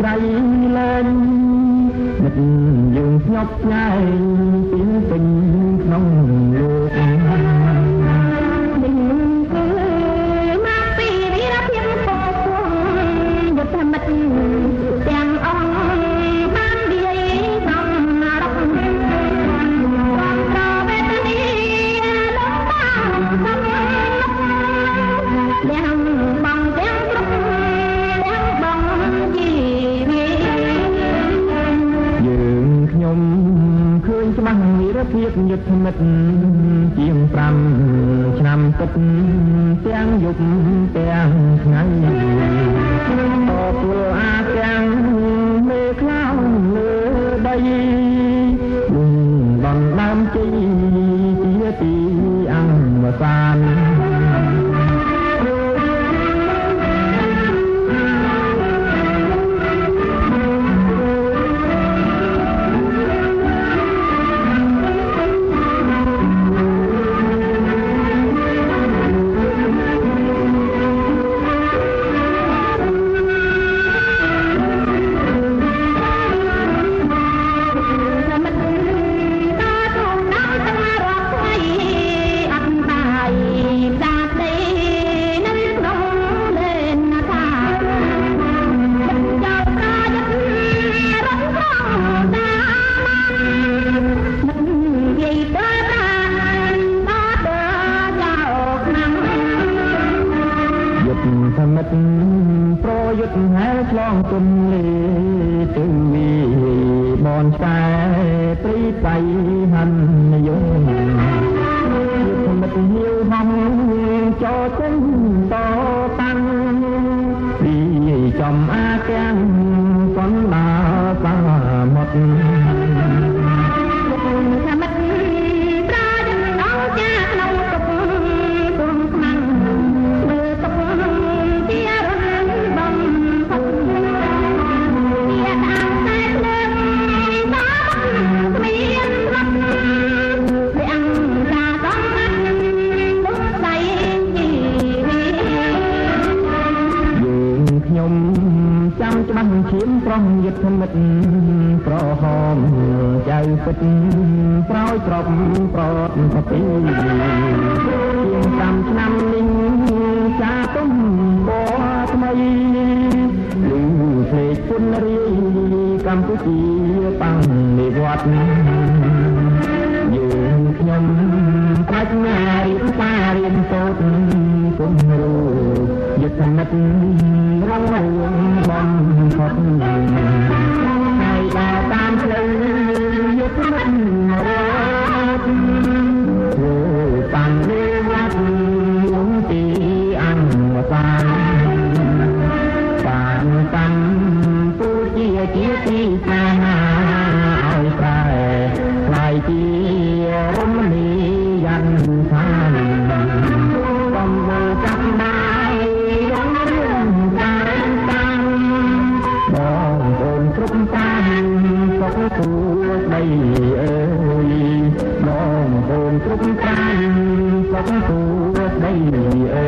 ដៃលែងនឹកយើងស្ញប់ស្ញែងពីពេញក្នុងលោកភាពយុទ្ធមិត្តជាង5ឆ្នាំពិតទាំងយប់ទាំងថ្ងៃតទួលអាទាំងមេខ្លោងលើដីដំដើមជ័យជាទីអង្គសានប្រយុទ្ធហែឆ្លងទន្លេទិវីបនឆ្កែព្រីបៃហិនយងយុទ្ធមិត្តហៀវហំចូលចេញតតាំងពីចំអាទាំងសន្តាសាមុតឈាមប្រងយុទ្ធមិត្តប្រហមចៅពិតប្រោយត្រប់ប្រត់ប្រទីជាង5ឆ្នាំនេះចាទុំបថ្មីលឺភ្លេចពុនរីកម្ពុជាបាំងនិវត្តយើងខ្ញុំប្រាជ្ញារៀបការរៀនសូត្រគុំរូយុទ្ធមិត្តរងរឿងបំផុតហើយដើរតាមផ្លូវយុទ្ធមិត្តរត់ធ្វើតាំងលើវត្តទីអង្គសានបានតាំងពូជាទីស្នេហាឲ្យប្រែខ្លាយជារមណីយដ្ឋានបំរើចាប់បាយរងរឿងបានតាំងបងប្អូនគ្រប់តាមសុខទូស្ដីអើយបងប្អូនគ្រប់តាមសុខទូស្ដីអើ